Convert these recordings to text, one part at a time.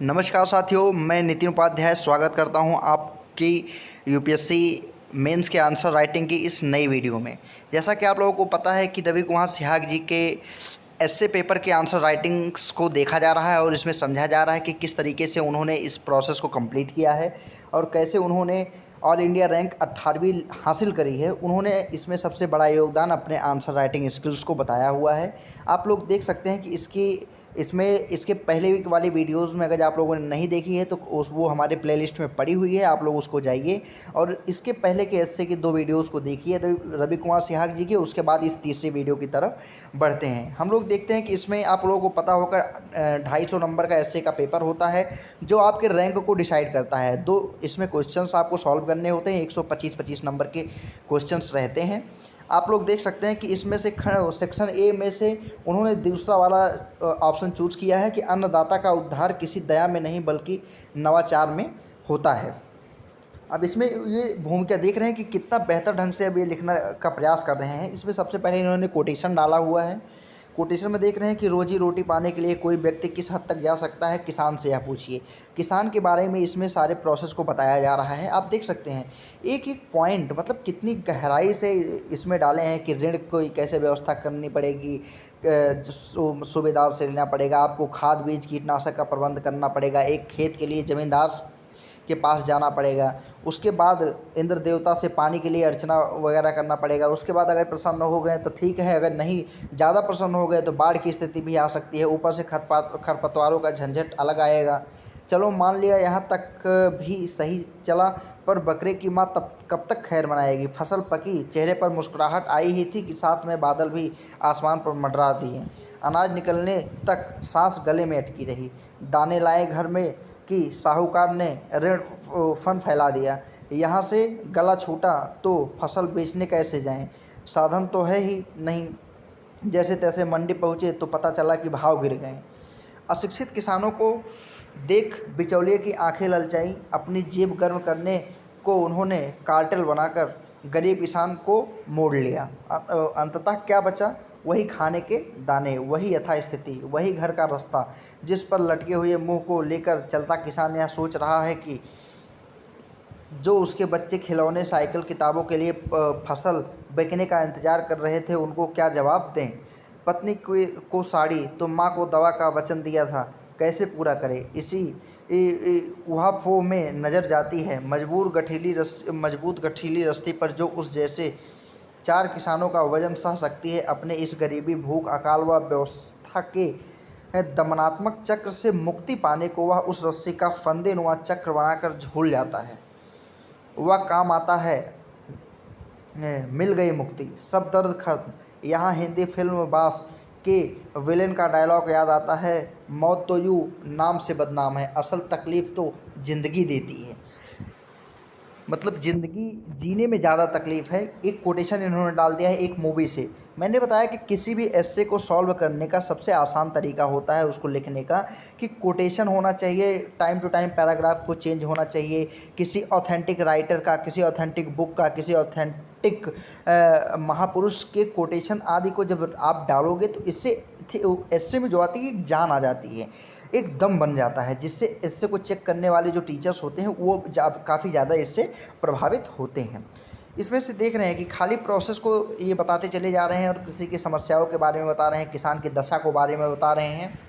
नमस्कार साथियों, मैं नितिन उपाध्याय स्वागत करता हूं आपकी यूपीएससी मेंस के आंसर राइटिंग की इस नई वीडियो में। जैसा कि आप लोगों को पता है कि रवि कुमार सिहाग जी के एसए पेपर के आंसर राइटिंग्स को देखा जा रहा है और इसमें समझा जा रहा है कि किस तरीके से उन्होंने इस प्रोसेस को कंप्लीट किया है और कैसे उन्होंने ऑल इंडिया रैंक 18वीं हासिल करी है। उन्होंने इसमें सबसे बड़ा योगदान अपने आंसर राइटिंग स्किल्स को बताया हुआ है। आप लोग देख सकते हैं कि इसके पहले वाली वीडियोज़ में अगर आप लोगों ने नहीं देखी है तो वो हमारे प्लेलिस्ट में पड़ी हुई है, आप लोग उसको जाइए और इसके पहले के एसए की 2 वीडियोज़ को देखिए रवि कुमार सिहाग जी के। उसके बाद इस तीसरी वीडियो की तरफ बढ़ते हैं। हम लोग देखते हैं कि इसमें आप लोगों को पता होगा 250 नंबर का एसए का पेपर होता है जो आपके रैंक को डिसाइड करता है। इसमें क्वेश्चंस आपको सॉल्व करने होते हैं, 125-25 नंबर के क्वेश्चंस रहते हैं। आप लोग देख सकते हैं कि इसमें से सेक्शन ए में से उन्होंने दूसरा वाला ऑप्शन चूज़ किया है कि अन्नदाता का उद्धार किसी दया में नहीं बल्कि नवाचार में होता है। अब इसमें ये भूमिका देख रहे हैं कि कितना बेहतर ढंग से अब ये लिखना का प्रयास कर रहे हैं। इसमें सबसे पहले इन्होंने कोटेशन डाला हुआ है। कोटेशन में देख रहे हैं कि रोजी रोटी पाने के लिए कोई व्यक्ति किस हद तक जा सकता है, किसान से यह पूछिए। किसान के बारे में इसमें सारे प्रोसेस को बताया जा रहा है। आप देख सकते हैं एक एक पॉइंट, मतलब कितनी गहराई से इसमें डाले हैं कि ऋण को कैसे व्यवस्था करनी पड़ेगी, सूबेदार से लेना पड़ेगा, आपको खाद बीज कीटनाशक का प्रबंध करना पड़ेगा, एक खेत के लिए ज़मींदार के पास जाना पड़ेगा, उसके बाद इंद्र देवता से पानी के लिए अर्चना वगैरह करना पड़ेगा। उसके बाद अगर प्रसन्न हो गए तो ठीक है, अगर नहीं ज़्यादा प्रसन्न हो गए तो बाढ़ की स्थिति भी आ सकती है, ऊपर से खरपतवारों का झंझट अलग आएगा। चलो मान लिया यहाँ तक भी सही चला, पर बकरे की माँ तब कब तक खैर मनाएगी। फसल पकी, चेहरे पर मुस्कुराहट आई ही थी कि साथ में बादल भी आसमान पर मंडरा दिए। अनाज निकलने तक सांस गले में अटकी रही। दाने लाए घर में कि साहूकार ने ऋण फंड फैला दिया। यहाँ से गला छूटा तो फसल बेचने कैसे जाएं, साधन तो है ही नहीं। जैसे तैसे मंडी पहुँचे तो पता चला कि भाव गिर गए। अशिक्षित किसानों को देख बिचौलिए की आंखें ललचाई। अपनी जेब गर्म करने को उन्होंने कार्टेल बनाकर गरीब किसान को मोड़ लिया। अंततः क्या बचा? वही खाने के दाने, वही यथास्थिति, वही घर का रास्ता जिस पर लटके हुए मुंह को लेकर चलता किसान यह सोच रहा है कि जो उसके बच्चे खिलौने, साइकिल, किताबों के लिए फसल बेचने का इंतज़ार कर रहे थे उनको क्या जवाब दें। पत्नी को साड़ी तो माँ को दवा का वचन दिया था, कैसे पूरा करे। इसी उहाफों में नज़र जाती है मजबूत गठीली रस्सी पर जो उस जैसे 4 किसानों का वजन सह सकती है। अपने इस गरीबी, भूख, अकाल व व्यवस्था के दमनात्मक चक्र से मुक्ति पाने को वह उस रस्सी का फंदेनुमा चक्र बनाकर झूल जाता है। वह काम आता है, मिल गई मुक्ति, सब दर्द खत्म। यहाँ हिंदी फिल्म बास के विलेन का डायलॉग याद आता है, मौत तो यूँ नाम से बदनाम है, असल तकलीफ़ तो ज़िंदगी देती है। मतलब ज़िंदगी जीने में ज़्यादा तकलीफ़ है। एक कोटेशन इन्होंने डाल दिया है एक मूवी से। मैंने बताया कि किसी भी एस्से को सॉल्व करने का सबसे आसान तरीका होता है उसको लिखने का कि कोटेशन होना चाहिए, टाइम टू टाइम पैराग्राफ को चेंज होना चाहिए, किसी ऑथेंटिक राइटर का, किसी ऑथेंटिक बुक का, किसी ऑथेंटिक महापुरुष के कोटेशन आदि को जब आप डालोगे तो इससे एस्से में जो आती है एक जान आ जाती है, एक दम बन जाता है, जिससे इससे को चेक करने वाले जो टीचर्स होते हैं वो काफ़ी ज़्यादा इससे प्रभावित होते हैं। इसमें से देख रहे हैं कि खाली प्रोसेस को ये बताते चले जा रहे हैं और किसी की समस्याओं के बारे में बता रहे हैं, किसान की दशा को बारे में बता रहे हैं।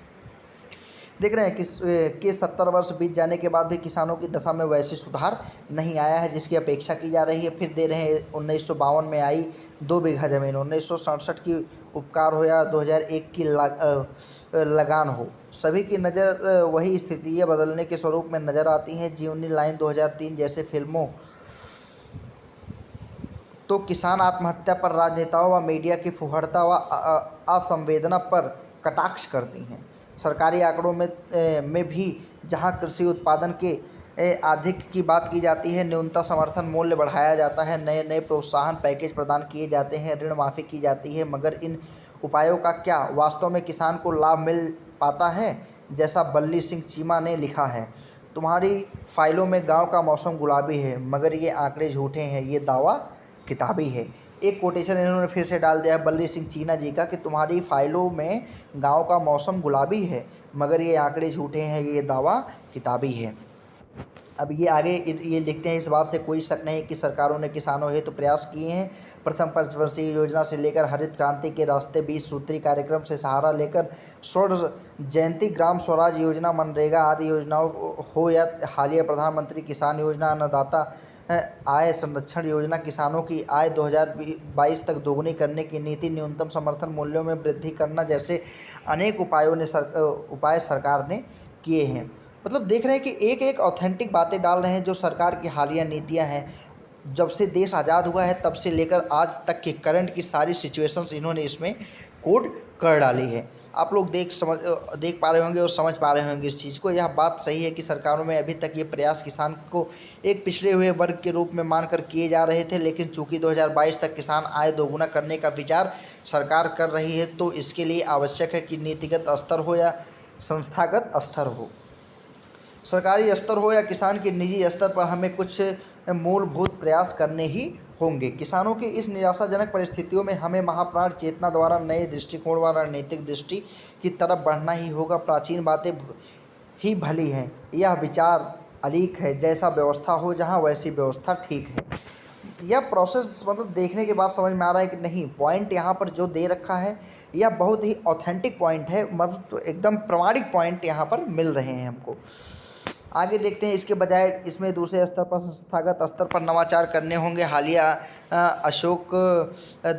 देख रहे हैं कि 70 वर्ष बीत जाने के बाद भी किसानों की दशा में वैसे सुधार नहीं आया है जिसकी अपेक्षा की जा रही है। फिर दे रहे हैं 1952 में आई 2 बीघा ज़मीन, 1967 की उपकार हो या 2001 की लगान हो, सभी की नज़र वही स्थितियाँ बदलने के स्वरूप में नज़र आती हैं। जीवनी लाइन 2003 जैसे फिल्मों तो किसान आत्महत्या पर राजनेताओं व मीडिया की फुहड़ता व असंवेदना पर कटाक्ष करती हैं। सरकारी आंकड़ों में भी जहां कृषि उत्पादन के अधिक की बात की जाती है, न्यूनतम समर्थन मूल्य बढ़ाया जाता है, नए नए प्रोत्साहन पैकेज प्रदान किए जाते हैं, ऋण माफ़ी की जाती है, मगर इन उपायों का क्या वास्तव में किसान को लाभ मिल पाता है? जैसा बल्ली सिंह चीमा ने लिखा है, तुम्हारी फाइलों में गांव का मौसम गुलाबी है, मगर ये आंकड़े झूठे हैं, ये दावा किताबी है। एक कोटेशन इन्होंने फिर से डाल दिया है बल्ली सिंह चीना जी का कि तुम्हारी फाइलों में गांव का मौसम गुलाबी है, मगर ये आंकड़े झूठे हैं, ये दावा किताबी है। अब ये आगे ये लिखते हैं, इस बात से कोई शक नहीं कि सरकारों ने किसानों हेतु प्रयास किए हैं। प्रथम पंचवर्षीय योजना से लेकर हरित क्रांति के रास्ते 20 सूत्री कार्यक्रम से सहारा लेकर स्वर्ण जयंती, ग्राम स्वराज योजना, मनरेगा आदि योजनाओं हो या हालिया प्रधानमंत्री किसान योजना, अन्नदाता आय संरक्षण योजना, किसानों की आय 2022 तक दोगुनी करने की नीति, न्यूनतम समर्थन मूल्यों में वृद्धि करना जैसे अनेक उपाय सरकार ने किए हैं। मतलब देख रहे हैं कि एक एक ऑथेंटिक बातें डाल रहे हैं जो सरकार की हालिया नीतियां हैं। जब से देश आज़ाद हुआ है तब से लेकर आज तक की करंट की सारी सिचुएशंस इन्होंने इसमें कोड कर डाली है। आप लोग देख पा रहे होंगे और समझ पा रहे होंगे इस चीज़ को। यह बात सही है कि सरकारों में अभी तक ये प्रयास किसान को एक पिछड़े हुए वर्ग के रूप में मानकर किए जा रहे थे, लेकिन चूंकि 2022 तक किसान आय दोगुना करने का विचार सरकार कर रही है, तो इसके लिए आवश्यक है कि नीतिगत स्तर हो या संस्थागत स्तर हो, सरकारी स्तर हो या किसान के निजी स्तर पर हमें कुछ मूलभूत प्रयास करने ही होंगे। किसानों की इस निराशाजनक परिस्थितियों में हमें महाप्राण चेतना द्वारा नए दृष्टिकोण व रणनीतिक दृष्टि की तरफ बढ़ना ही होगा। प्राचीन बातें ही भली हैं, यह विचार अलीक है, जैसा व्यवस्था हो जहाँ वैसी व्यवस्था ठीक है। यह प्रोसेस मतलब देखने के बाद समझ में आ रहा है कि नहीं, पॉइंट यहाँ पर जो दे रखा है यह बहुत ही ऑथेंटिक पॉइंट है, मतलब तो एकदम प्रामाणिक पॉइंट यहाँ पर मिल रहे हैं हमको। आगे देखते हैं, इसके बजाय इसमें दूसरे स्तर पर संस्थागत स्तर पर नवाचार करने होंगे। हालिया अशोक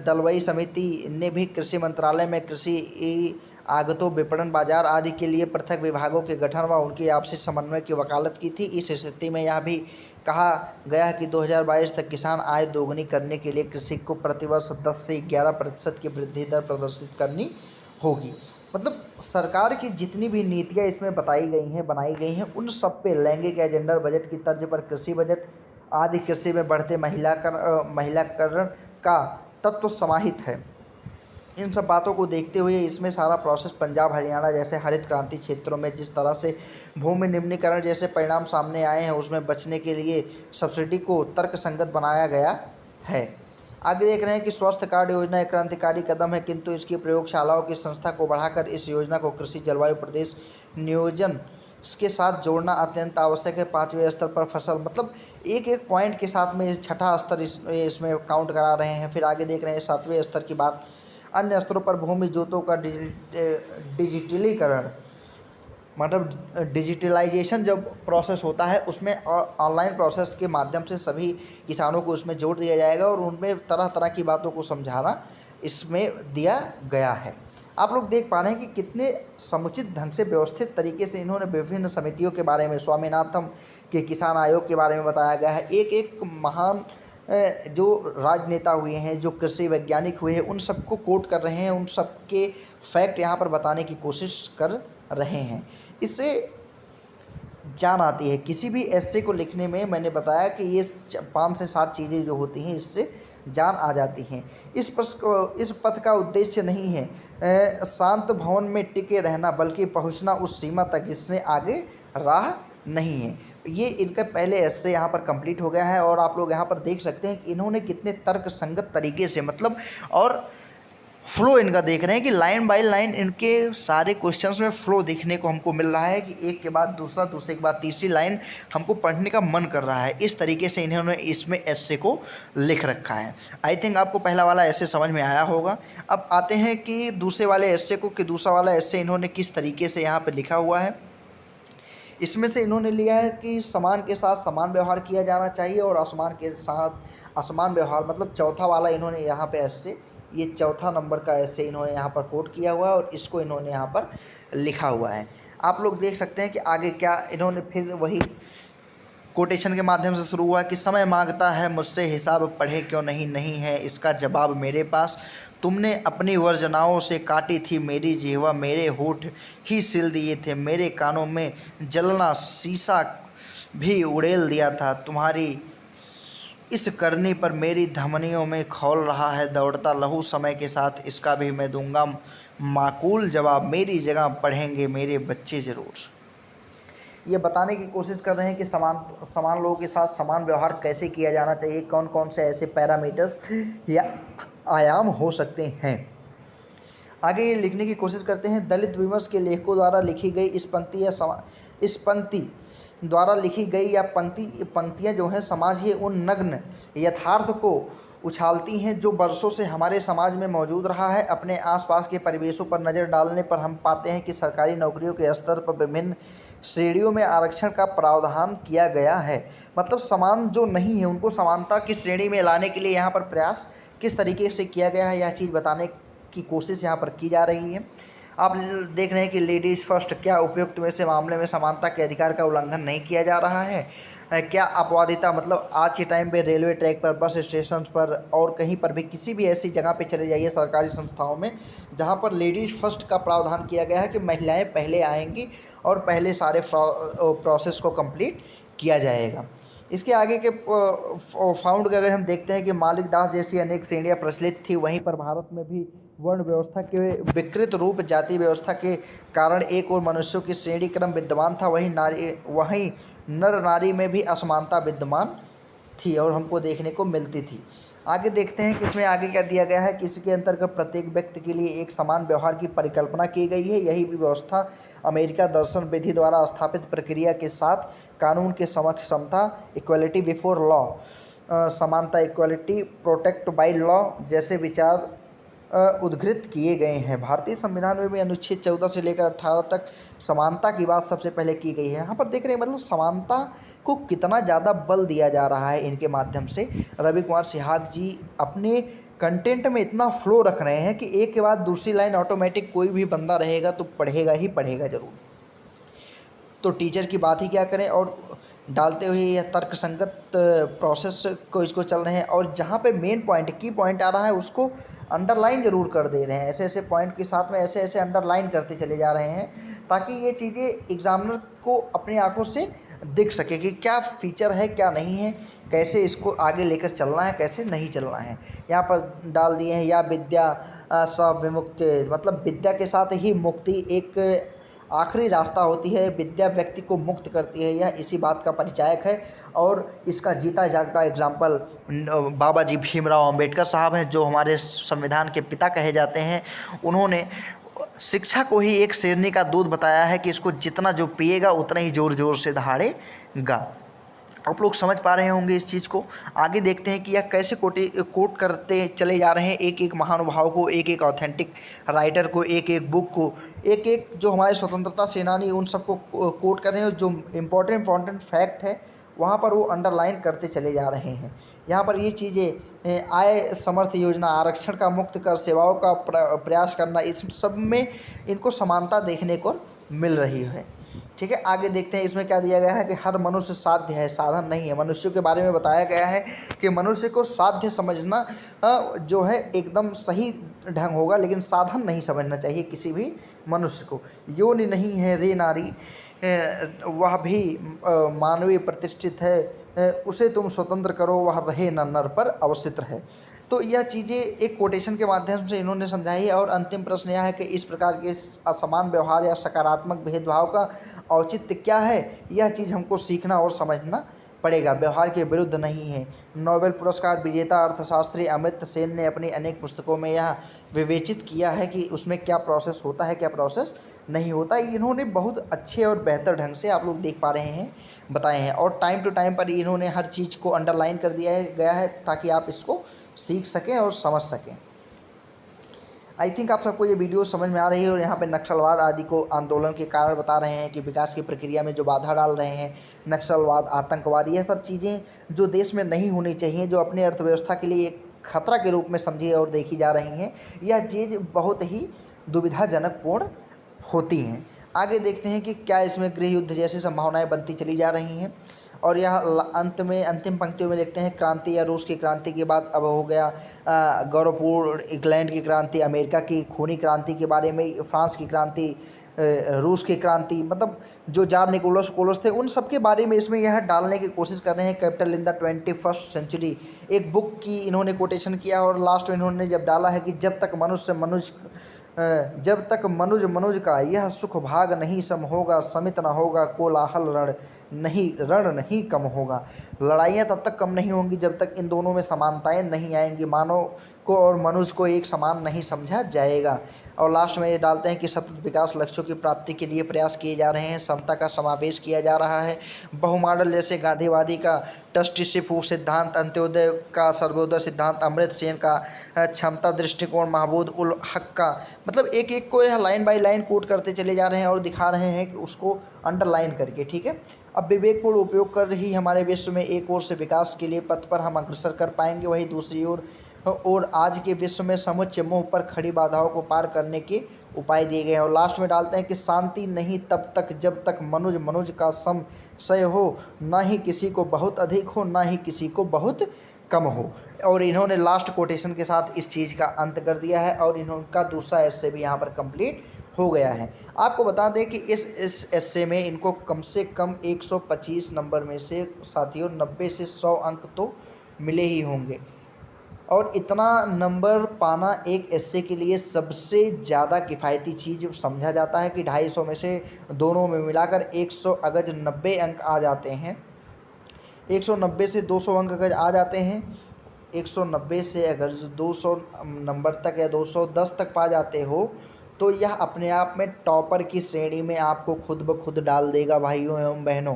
दलवई समिति ने भी कृषि मंत्रालय में कृषि आगतों, विपणन, बाजार आदि के लिए पृथक विभागों के गठन व उनकी आपसी समन्वय की वकालत की थी। इस स्थिति में यह भी कहा गया कि 2022 तक किसान आय दोगुनी करने के लिए कृषि को प्रतिवर्ष 10 से 11% की वृद्धि दर प्रदर्शित करनी होगी। मतलब सरकार की जितनी भी नीतियाँ इसमें बनाई गई हैं, उन सब पे लैंगिक या जेंडर बजट की तर्ज पर कृषि बजट आदि, कृषि में बढ़ते महिलाकरण का तत्व समाहित है। इन सब बातों को देखते हुए इसमें सारा प्रोसेस पंजाब, हरियाणा जैसे हरित क्रांति क्षेत्रों में जिस तरह से भूमि निम्नीकरण जैसे परिणाम सामने आए हैं, उसमें बचने के लिए सब्सिडी को तर्कसंगत बनाया गया है। आगे देख रहे हैं कि स्वास्थ्य कार्ड योजना एक क्रांतिकारी कदम है, किंतु इसकी प्रयोगशालाओं की संख्या को बढ़ाकर इस योजना को कृषि, जलवायु, प्रदेश नियोजन के साथ जोड़ना अत्यंत आवश्यक है। 5वें स्तर पर फसल, मतलब एक एक पॉइंट के साथ में इस छठा स्तर इसमें काउंट करा रहे हैं। फिर आगे देख रहे हैं 7वें स्तर की बात, अन्य स्तरों पर भूमि जोतों का डिजिटलीकरण, मतलब डिजिटलाइजेशन जब प्रोसेस होता है उसमें ऑनलाइन प्रोसेस के माध्यम से सभी किसानों को उसमें जोड़ दिया जाएगा और उनमें तरह तरह की बातों को समझाना इसमें दिया गया है। आप लोग देख पा रहे हैं कि कितने समुचित ढंग से व्यवस्थित तरीके से इन्होंने विभिन्न समितियों के बारे में, स्वामीनाथन के किसान आयोग के बारे में बताया गया है। एक एक महान जो राजनेता हुए हैं, जो कृषि वैज्ञानिक हुए हैं, उन सबको कोट कर रहे हैं, उन सब के फैक्ट यहाँ पर बताने की कोशिश कर रहे हैं। इससे जान आती है किसी भी एस्से को लिखने में। मैंने बताया कि ये 5 से 7 चीज़ें जो होती हैं इससे जान आ जाती हैं। इस पथ का उद्देश्य नहीं है शांत भवन में टिके रहना, बल्कि पहुंचना उस सीमा तक जिससे आगे राह नहीं है। ये इनका पहले एस्से यहाँ पर कंप्लीट हो गया है और आप लोग यहाँ पर देख सकते हैं कि इन्होंने कितने तर्कसंगत तरीके से, मतलब और फ्लो इनका देख रहे हैं कि लाइन बाय लाइन इनके सारे क्वेश्चंस में फ्लो देखने को हमको मिल रहा है कि एक के बाद दूसरा, दूसरे के बाद तीसरी लाइन हमको पढ़ने का मन कर रहा है। इस तरीके से इन्होंने इसमें एस्से को लिख रखा है। आई थिंक आपको पहला वाला एस्से समझ में आया होगा। अब आते हैं कि दूसरे वाले एस्से को, कि दूसरा वाला एस्से इन्होंने किस तरीके से यहाँ पर लिखा हुआ है। इसमें से इन्होंने लिया है कि समान के साथ समान व्यवहार किया जाना चाहिए और असमान के साथ असमान व्यवहार, मतलब चौथा वाला इन्होंने यहाँ पे एस्से, ये चौथा नंबर का एस्से इन्होंने यहाँ पर कोट किया हुआ है और इसको इन्होंने यहाँ पर लिखा हुआ है। आप लोग देख सकते हैं कि आगे क्या इन्होंने फिर वही कोटेशन के माध्यम से शुरू हुआ कि समय मांगता है मुझसे हिसाब, पढ़े क्यों नहीं, नहीं है इसका जवाब मेरे पास। तुमने अपनी वर्जनाओं से काटी थी मेरी जिह्वा, मेरे होठ ही सिल दिए थे, मेरे कानों में जलना शीशा भी उड़ेल दिया था। तुम्हारी इस करनी पर मेरी धमनियों में खौल रहा है दौड़ता लहू समय के साथ, इसका भी मैं दूंगा माकूल जवाब, मेरी जगह पढ़ेंगे मेरे बच्चे ज़रूर। ये बताने की कोशिश कर रहे हैं कि समान लोगों के साथ समान व्यवहार कैसे किया जाना चाहिए, कौन कौन से ऐसे पैरामीटर्स या आयाम हो सकते हैं। आगे ये लिखने की कोशिश करते हैं, दलित विमर्श के लेखकों द्वारा लिखी गई इस पंक्ति द्वारा लिखी गई या पंक्तियाँ जो हैं समाज के उन नग्न यथार्थ को उछालती हैं जो वर्षों से हमारे समाज में मौजूद रहा है। अपने आसपास के परिवेशों पर नज़र डालने पर हम पाते हैं कि सरकारी नौकरियों के स्तर पर विभिन्न श्रेणियों में आरक्षण का प्रावधान किया गया है। मतलब समान जो नहीं है उनको समानता की श्रेणी में लाने के लिए यहाँ पर प्रयास किस तरीके से किया गया है, यह चीज़ बताने की कोशिश यहाँ पर की जा रही है। आप देख रहे हैं कि लेडीज़ फर्स्ट, क्या उपयुक्त में से मामले में समानता के अधिकार का उल्लंघन नहीं किया जा रहा है? क्या अपवादिता, मतलब आज के टाइम पे रेलवे ट्रैक पर, बस स्टेशन पर और कहीं पर भी किसी भी ऐसी जगह पे चले जाइए सरकारी संस्थाओं में जहाँ पर लेडीज़ फर्स्ट का प्रावधान किया गया है कि महिलाएं पहले आएंगी और पहले सारे प्रोसेस को कंप्लीट किया जाएगा। इसके आगे के फाउंड के अगर हम देखते हैं कि मालिक दास जैसी अनेक श्रेणियाँ प्रचलित थी, वहीं पर भारत में भी वर्ण व्यवस्था के विकृत रूप जाति व्यवस्था के कारण एक और मनुष्यों की श्रेणी क्रम विद्यमान था, वहीं नर नारी में भी असमानता विद्यमान थी और हमको देखने को मिलती थी। आगे देखते हैं कि इसमें आगे क्या दिया गया है कि इसके अंतर्गत प्रत्येक व्यक्ति के लिए एक समान व्यवहार की परिकल्पना की गई है। यही व्यवस्था अमेरिका दर्शन विधि द्वारा स्थापित प्रक्रिया के साथ कानून के समक्ष समता, इक्वलिटी बिफोर लॉ, समानता, इक्वलिटी प्रोटेक्ट बाय लॉ जैसे विचार उद्धृत किए गए हैं। भारतीय संविधान में भी अनुच्छेद 14 से लेकर 18 तक समानता की बात सबसे पहले की गई है। यहाँ पर देख रहे हैं मतलब समानता को कितना ज़्यादा बल दिया जा रहा है इनके माध्यम से। रवि कुमार सिहाग जी अपने कंटेंट में इतना फ्लो रख रहे हैं कि एक के बाद दूसरी लाइन ऑटोमेटिक कोई भी बंदा रहेगा तो पढ़ेगा ही पढ़ेगा ज़रूर। तो टीचर की बात ही क्या करें, और डालते हुए यह तर्कसंगत प्रोसेस को इसको चल रहे हैं और जहाँ पे मेन पॉइंट की पॉइंट आ रहा है उसको अंडरलाइन ज़रूर कर दे रहे हैं। ऐसे ऐसे पॉइंट के साथ में ऐसे ऐसे अंडरलाइन करते चले जा रहे हैं ताकि ये चीज़ें एग्जामिनर को अपनी आंखों से दिख सके कि क्या फीचर है क्या नहीं है, कैसे इसको आगे लेकर चलना है, कैसे नहीं चलना है। यहाँ पर डाल दिए हैं या विद्या स विमुक्ति, मतलब विद्या के साथ ही मुक्ति एक आखिरी रास्ता होती है। विद्या व्यक्ति को मुक्त करती है, यह इसी बात का परिचायक है और इसका जीता जागता एग्जाम्पल बाबा जी भीमराव अंबेडकर साहब हैं, जो हमारे संविधान के पिता कहे जाते हैं। उन्होंने शिक्षा को ही एक शेरनी का दूध बताया है कि इसको जितना जो पिएगा उतना ही ज़ोर ज़ोर से दहाड़ेगा। आप लोग समझ पा रहे होंगे इस चीज़ को। आगे देखते हैं कि यह कैसे कोट करते चले जा रहे हैं एक एक महानुभाव को, एक एक ऑथेंटिक राइटर को, एक एक बुक को, एक एक जो हमारे स्वतंत्रता सेनानी उन सबको कोट कर रहे हैं। जो इम्पोर्टेंट फैक्ट है वहाँ पर वो अंडरलाइन करते चले जा रहे हैं। यहाँ पर ये चीज़ें आय समर्थ योजना, आरक्षण का मुक्त कर, सेवाओं का प्रयास करना, इस सब में इनको समानता देखने को मिल रही है। ठीक है, आगे देखते हैं इसमें क्या दिया गया है कि हर मनुष्य साध्य है, साधन नहीं है। मनुष्यों के बारे में बताया गया है कि मनुष्य को साध्य समझना जो है एकदम सही ढंग होगा, लेकिन साधन नहीं समझना चाहिए किसी भी मनुष्य को। योनि नहीं है रे नारी, वह भी मानवीय प्रतिष्ठित है, उसे तुम स्वतंत्र करो, वह रहे न नर पर अवस्थित रहे। तो यह चीज़ें एक कोटेशन के माध्यम से इन्होंने समझाई है। और अंतिम प्रश्न यह है कि इस प्रकार के असमान व्यवहार या सकारात्मक भेदभाव का औचित्य क्या है, यह चीज़ हमको सीखना और समझना पड़ेगा, व्यवहार के विरुद्ध नहीं है। नोबेल पुरस्कार विजेता अर्थशास्त्री अमर्त्य सेन ने अपनी अनेक पुस्तकों में यह विवेचित किया है कि उसमें क्या प्रोसेस होता है, क्या प्रोसेस नहीं होता। इन्होंने बहुत अच्छे और बेहतर ढंग से, आप लोग देख पा रहे हैं, बताए हैं। और टाइम टू टाइम पर इन्होंने हर चीज़ को अंडरलाइन कर दिया गया है ताकि आप इसको सीख सकें और समझ सकें। आई थिंक आप सबको ये वीडियो समझ में आ रही है। और यहाँ पे नक्सलवाद आदि को आंदोलन के कारण बता रहे हैं कि विकास की प्रक्रिया में जो बाधा डाल रहे हैं, नक्सलवाद, आतंकवाद, यह सब चीज़ें जो देश में नहीं होनी चाहिए, जो अपनी अर्थव्यवस्था के लिए एक खतरा के रूप में समझी और देखी जा रही हैं, यह चीज़ बहुत ही दुविधाजनकपूर्ण होती हैं। आगे देखते हैं कि क्या इसमें गृह युद्ध जैसी संभावनाएँ बनती चली जा रही हैं। और यह अंत में अंतिम पंक्तियों में देखते हैं, क्रांति या रूस की क्रांति के बाद अब हो गया गौरवपूर्ण इंग्लैंड की क्रांति, अमेरिका की खूनी क्रांति के बारे में, फ्रांस की क्रांति, रूस की क्रांति, मतलब जो जार निकोलस थे, उन सब के बारे में इसमें यह डालने की कोशिश कर रहे हैं। Capital in the 21st century एक बुक की इन्होंने कोटेशन किया और लास्ट में इन्होंने जब डाला है कि जब तक मनुष्य जब तक मनुज मनुज का यह सुख भाग नहीं सम होगा, समित न होगा कोलाहल रण नहीं कम होगा। लड़ाइयाँ तब तक कम नहीं होंगी जब तक इन दोनों में समानताएं नहीं आएंगी, मानव को और मनुष्य को एक समान नहीं समझा जाएगा। और लास्ट में ये डालते हैं कि सतत विकास लक्ष्यों की प्राप्ति के लिए प्रयास किए जा रहे हैं, समता का समावेश किया जा रहा है, बहुमॉडल जैसे गांधीवादी का ट्रस्टीशिप सिद्धांत, अंत्योदय का सर्वोदय सिद्धांत, अमृत सेन का क्षमता दृष्टिकोण, महमूद उल हक का, मतलब एक एक को यह लाइन बाय लाइन कोट करते चले जा रहे हैं और दिखा रहे हैं कि उसको अंडरलाइन करके, ठीक है। अब विवेकपूर्ण उपयोग कर ही हमारे विश्व में एक ओर से विकास के लिए पथ पर हम अग्रसर कर पाएंगे, वहीं दूसरी ओर आज के विश्व में समुच्चय मुंह पर खड़ी बाधाओं को पार करने के उपाय दिए गए हैं। और लास्ट में डालते हैं कि शांति नहीं तब तक जब तक मनुज मनुज का समसय हो, ना ही किसी को बहुत अधिक हो ना ही किसी को बहुत कम हो। और इन्होंने लास्ट कोटेशन के साथ इस चीज़ का अंत कर दिया है और इनका दूसरा एस्से भी यहाँ पर कंप्लीट हो गया है। आपको बता दें कि इस एस्से में इनको कम से कम 125 नंबर में से साथियों 90 से 100 अंक तो मिले ही होंगे। और इतना नंबर पाना एक एस्से के लिए सबसे ज़्यादा किफ़ायती चीज़ समझा जाता है कि 250 में से दोनों में मिलाकर 100 अगर 90 अंक आ जाते हैं, 190 से 200 अंक अगर आ जाते हैं, 190 से अगर 200 नंबर तक या 210 तक पा जाते हो तो यह अपने आप में टॉपर की श्रेणी में आपको खुद ब खुद डाल देगा भाइयों एवं बहनों।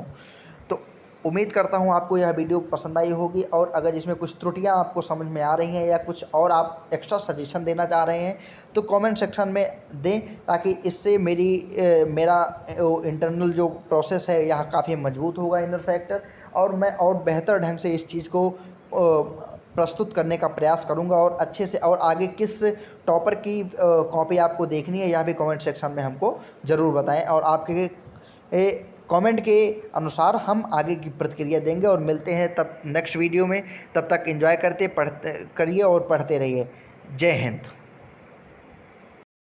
तो उम्मीद करता हूँ आपको यह वीडियो पसंद आई होगी और अगर इसमें कुछ त्रुटियाँ आपको समझ में आ रही हैं या कुछ और आप एक्स्ट्रा सजेशन देना चाह रहे हैं तो कमेंट सेक्शन में दें, ताकि इससे मेरा इंटरनल जो प्रोसेस है यह काफ़ी मजबूत होगा, इनर फैक्टर, और मैं और बेहतर ढंग से इस चीज़ को प्रस्तुत करने का प्रयास करूंगा और अच्छे से। और आगे किस टॉपर की कॉपी आपको देखनी है यह भी कमेंट सेक्शन में हमको ज़रूर बताएं और आपके कमेंट के अनुसार हम आगे की प्रतिक्रिया देंगे। और मिलते हैं तब नेक्स्ट वीडियो में, तब तक एंजॉय करते करिए और पढ़ते रहिए। जय हिंद।